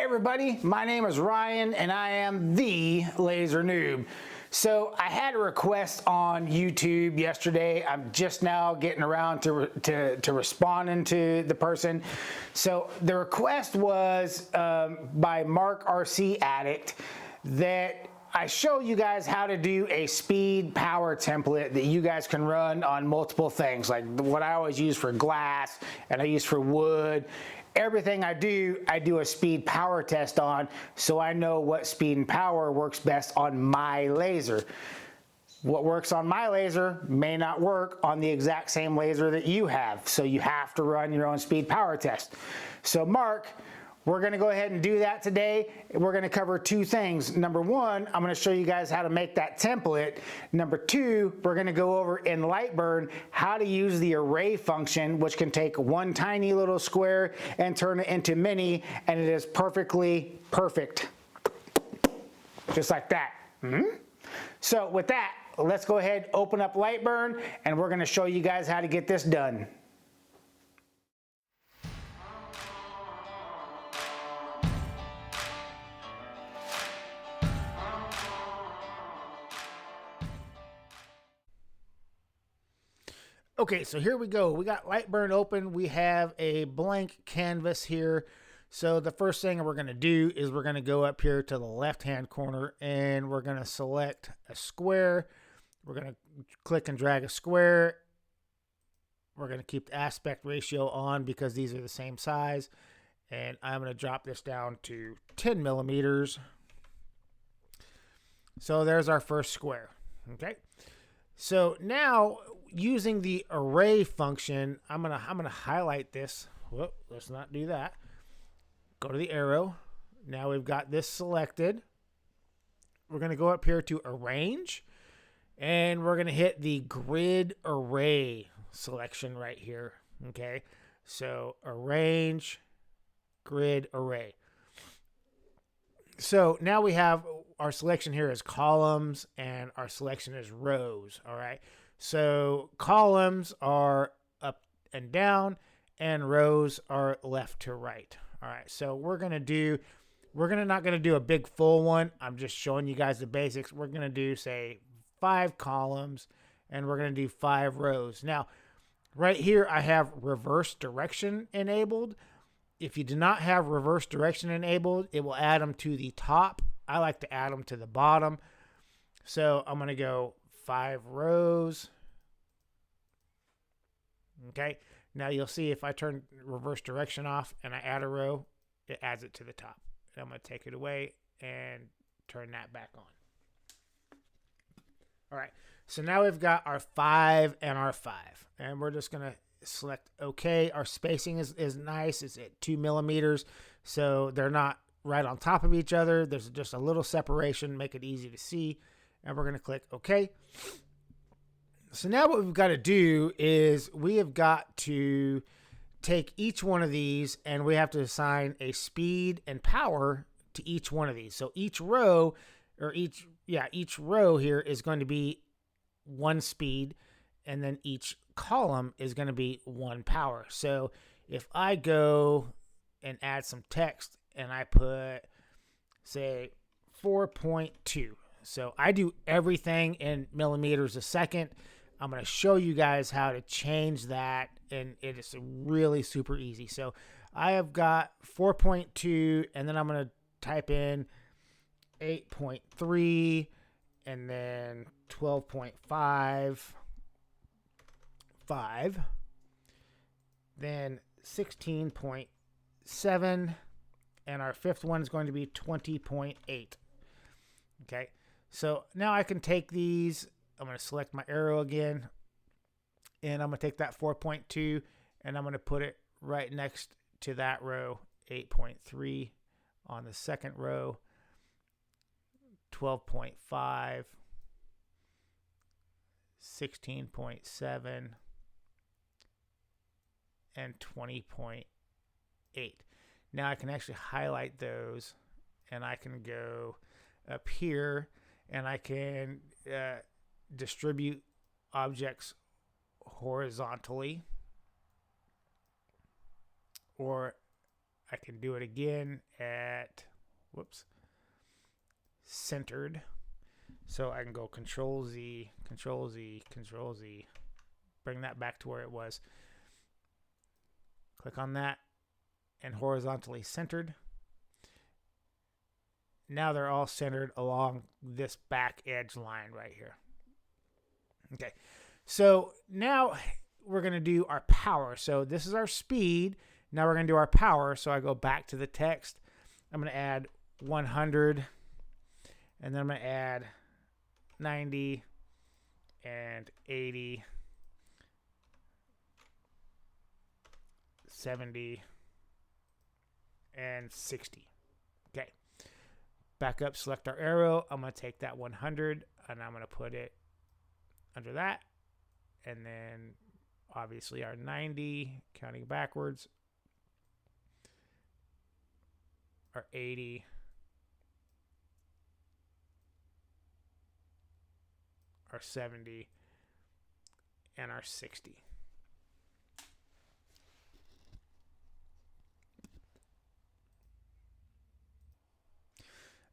everybody, my name is Ryan and I am the Laser Noob. So I had a request on YouTube yesterday. I'm just now getting around to responding to the person. So the request was by Mark RC Addict that I show you guys how to do a speed power template that you guys can run on multiple things, like what I always use for glass and I use for wood. Everything I do a speed power test on, so I know what speed and power works best on my laser. What works on my laser may not work on the exact same laser that you have, so you have to run your own speed power test. So Mark, we're gonna go ahead and do that today. We're gonna cover two things. Number one, I'm gonna show you guys how to make that template. Number two, we're gonna go over in Lightburn how to use the array function, which can take one tiny little square and turn it into many, and it is perfectly perfect. Just like that. So with that, let's go ahead, open up Lightburn, and we're gonna show you guys how to get this done. Okay, so here we go. We got Lightburn open. We have a blank canvas here. So the first thing we're going to do is we're going to go up here to the left-hand corner and we're going to select a square. We're going to click and drag a square. We're going to keep the aspect ratio on because these are the same size. And I'm going to drop this down to 10 millimeters. So there's our first square. Okay. So now using the array function, I'm gonna highlight this. Whoop, let's not do that. Go to the arrow. Now we've got this selected. We're gonna go up here to arrange, and we're gonna hit the grid array selection right here. Okay, so arrange, grid array. So now we have our selection here is columns and our selection is rows. All right. So columns are up and down and rows are left to right. All right. So we're not going to do a big full one. I'm just showing you guys the basics. We're going to do, say, 5 columns and we're going to do 5 rows. Now, right here, I have reverse direction enabled. If you do not have reverse direction enabled, it will add them to the top. I like to add them to the bottom. So I'm going to go 5 rows. Okay. Now you'll see if I turn reverse direction off and I add a row, it adds it to the top. And I'm going to take it away and turn that back on. All right. So now we've got our 5 and our 5. And we're just going to select OK. Our spacing is nice. It's at 2 millimeters. So they're not right on top of each other. There's just a little separation, make it easy to see. And we're going to click OK. So now what we've got to do is we have got to take each one of these and we have to assign a speed and power to each one of these. So each row each row here is going to be 1 speed, and then each column is going to be 1 power. So if I go and add some text and I put, say, 4.2. So I do everything in millimeters a second. I'm going to show you guys how to change that, and it is really super easy. So I have got 4.2, and then I'm going to type in 8.3, and then 12.5, 5, then 16.7, and our 5th one is going to be 20.8. Okay, so now I can take these. I'm going to select my arrow again, and I'm going to take that 4.2, and I'm going to put it right next to that row, 8.3 on the second row, 12.5, 16.7, and 20.8. Now I can actually highlight those, and I can go up here, and I can distribute objects horizontally, or I can do it again at, whoops, centered. So I can go Control Z, Control Z, Control Z, bring that back to where it was. Click on that and horizontally centered. Now they're all centered along this back edge line right here. Okay, so now we're going to do our power. So this is our speed. Now we're going to do our power. So I go back to the text. I'm going to add 100, and then I'm going to add 90 and 80, 70, and 60. Okay. Back up, select our arrow. I'm going to take that 100 and I'm going to put it under that. And then obviously our 90, counting backwards, our 80, our 70, and our 60.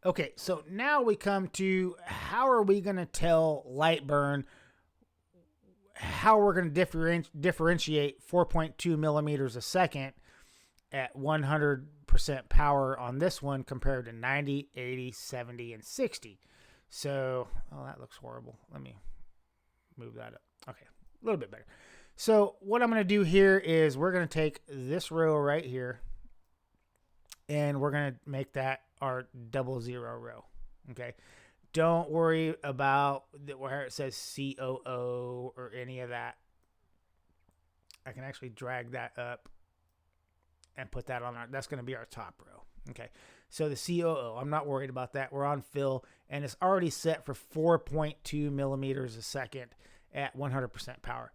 Okay, so now we come to how are we going to tell Lightburn how we're going to differentiate 4.2 millimeters a second at 100% power on this one compared to 90, 80, 70, and 60. So, oh, that looks horrible. Let me move that up. Okay, a little bit better. So what I'm going to do here is we're going to take this row right here and we're going to make that our 00 row. Okay. Don't worry about where it says COO or any of that. I can actually drag that up and put that on that's going to be our top row. Okay. So the COO, I'm not worried about that. We're on fill and it's already set for 4.2 millimeters a second at 100% power.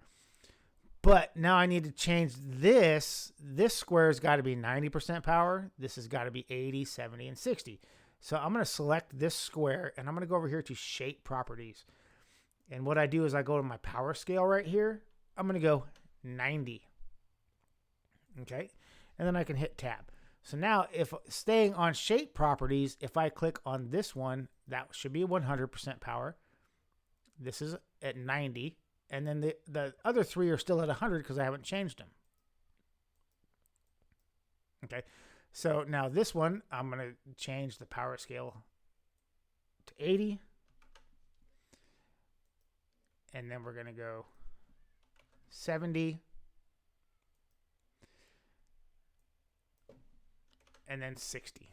But now I need to change this. This square's got to be 90% power. This has got to be 80, 70, and 60. So I'm going to select this square and I'm going to go over here to shape properties. And what I do is I go to my power scale right here. I'm going to go 90. Okay. And then I can hit tab. So now if staying on shape properties, if I click on this one, that should be 100% power. This is at 90. And then the other three are still at 100 because I haven't changed them. Okay. So now this one, I'm going to change the power scale to 80. And then we're going to go 70. And then 60.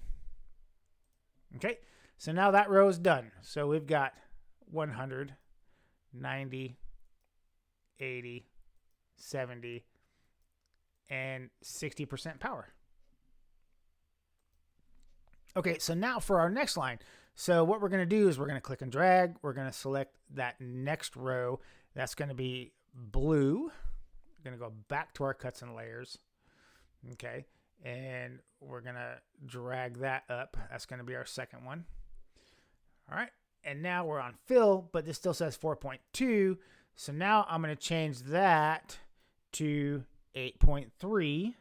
Okay. So now that row is done. So we've got 100, 90, 80, 70, and 60% power. Okay, so now for our next line. So what we're going to do is we're going to click and drag. We're going to select that next row. That's going to be blue. We're going to go back to our cuts and layers. Okay, and we're going to drag that up. That's going to be our second one. All right, and now we're on fill, but this still says 4.2. So now I'm going to change that to 8.3.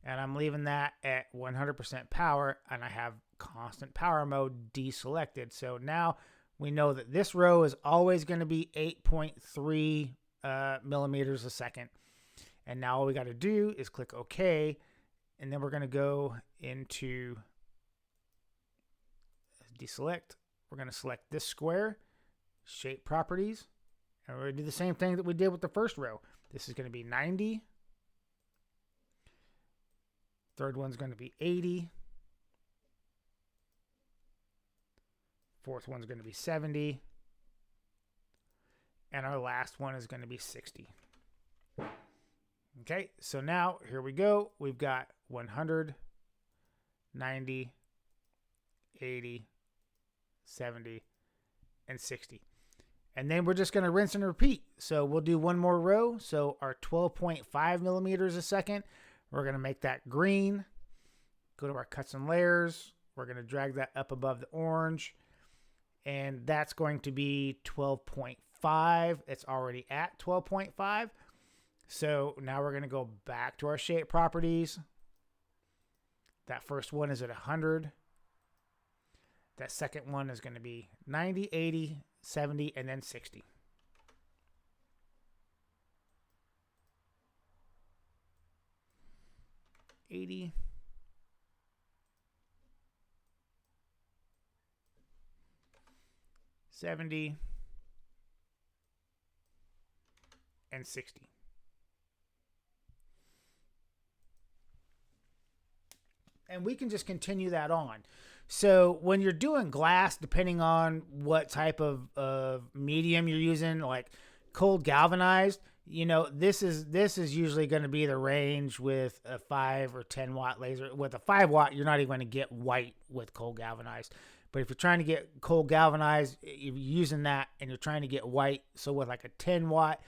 And I'm leaving that at 100% power. And I have constant power mode deselected. So now we know that this row is always going to be 8.3 millimeters a second. And now all we got to do is click OK. And then we're going to go into deselect. We're going to select this square. Shape properties, and we're going to do the same thing that we did with the first row. This is going to be 90. Third one's going to be 80. Fourth one's going to be 70. And our last one is going to be 60. Okay, so now here we go. We've got 100, 90, 80, 70, and 60. And then we're just going to rinse and repeat. So we'll do one more row. So our 12.5 millimeters a second, we're going to make that green. Go to our cuts and layers. We're going to drag that up above the orange. And that's going to be 12.5. It's already at 12.5. So now we're going to go back to our shape properties. That first one is at 100. That second one is going to be 90, 80, 70, and then 60. $80. 70 and 60. And we can just continue that on. So when you're doing glass, depending on what type of medium you're using, like cold galvanized, you know, this is usually going to be the range with a 5 or 10 watt laser. With a 5 watt, you're not even going to get white with cold galvanized. But if you're trying to get cold galvanized, you're using that and you're trying to get white. So with like a 10 watt,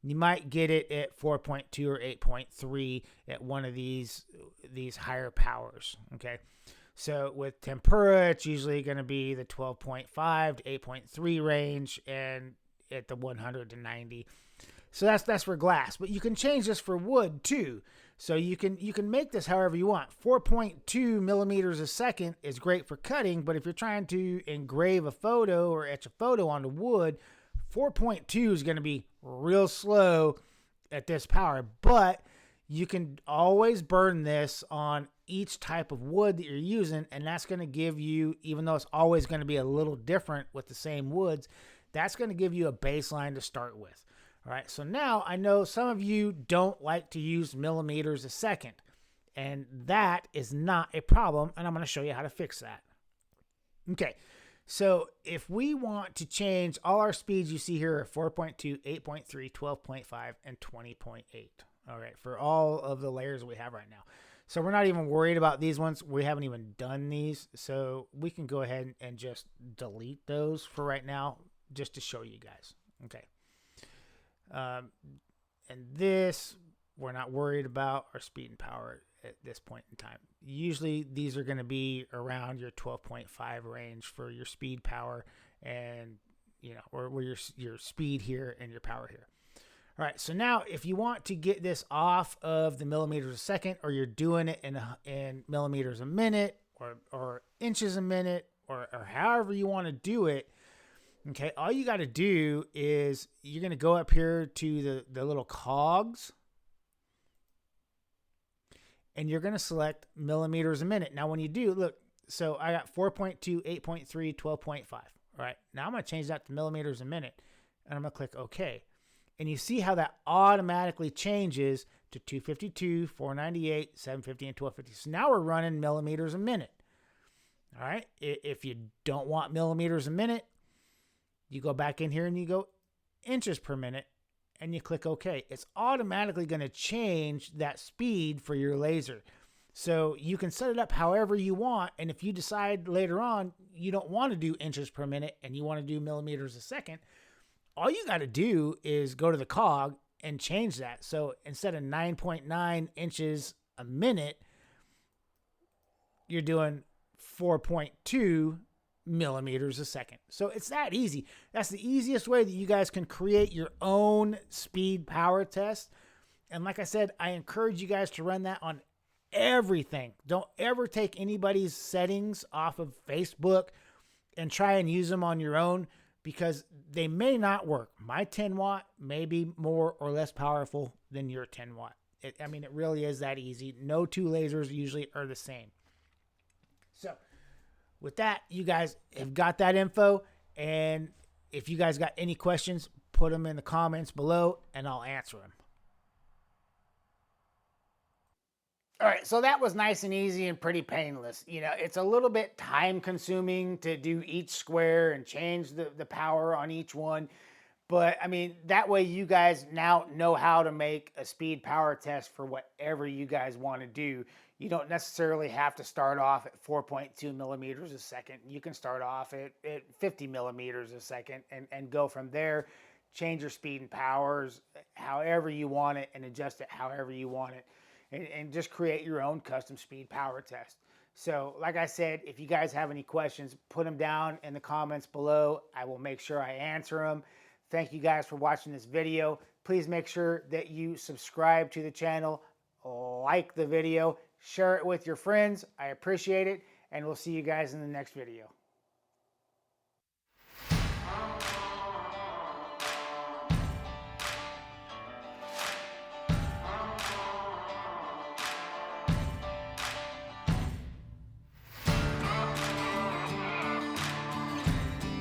you might get it at 4.2 or 8.3 at one of these higher powers. Okay. So with tempera, it's usually going to be the 12.5 to 8.3 range, and at the 100 to 90. So that's for glass, but you can change this for wood too. So you can make this however you want. 4.2 millimeters a second is great for cutting, but if you're trying to engrave a photo or etch a photo onto wood, 4.2 is going to be real slow at this power. But you can always burn this on each type of wood that you're using, and that's going to give you, even though it's always going to be a little different with the same woods, that's going to give you a baseline to start with. All right, so now I know some of you don't like to use millimeters a second, and that is not a problem, and I'm going to show you how to fix that. Okay, so if we want to change all our speeds you see here are 4.2, 8.3, 12.5, and 20.8. All right, for all of the layers we have right now. So we're not even worried about these ones. We haven't even done these, so we can go ahead and just delete those for right now, just to show you guys. Okay. And this, we're not worried about our speed and power at this point in time. Usually these are going to be around your 12.5 range for your speed, power, and, you know, or your speed here and your power here. All right, so now if you want to get this off of the millimeters a second, or you're doing it in millimeters a minute, or inches a minute, or however you want to do it, okay, all you got to do is you're going to go up here to the little cogs, and you're going to select millimeters a minute. Now, when you do, look, so I got 4.2, 8.3, 12.5. All right, now I'm going to change that to millimeters a minute, and I'm going to click OK. And you see how that automatically changes to 252, 498, 750, and 1250. So now we're running millimeters a minute. All right, if you don't want millimeters a minute, you go back in here and you go inches per minute and you click OK. It's automatically going to change that speed for your laser. So you can set it up however you want. And if you decide later on you don't want to do inches per minute and you want to do millimeters a second, all you got to do is go to the cog and change that. So instead of 9.9 inches a minute, you're doing 4.2 millimeters a second. So it's that easy. That's the easiest way that you guys can create your own speed power test. And like I said, I encourage you guys to run that on everything. Don't ever take anybody's settings off of Facebook and try and use them on your own, because they may not work. My 10 watt may be more or less powerful than your 10 watt. It really is that easy. No two lasers usually are the same. So with that, you guys have got that info. And if you guys got any questions, put them in the comments below and I'll answer them. All right, so that was nice and easy and pretty painless. You know, it's a little bit time consuming to do each square and change the power on each one. But I mean, that way you guys now know how to make a speed power test for whatever you guys want to do. You don't necessarily have to start off at 4.2 millimeters a second. You can start off at 50 millimeters a second and go from there. Change your speed and powers however you want it and adjust it however you want it. And just create your own custom speed power test. So like I said, if you guys have any questions, put them down in the comments below. I will make sure I answer them. Thank you guys for watching this video. Please make sure that you subscribe to the channel, like the video, share it with your friends. I appreciate it, and we'll see you guys in the next video.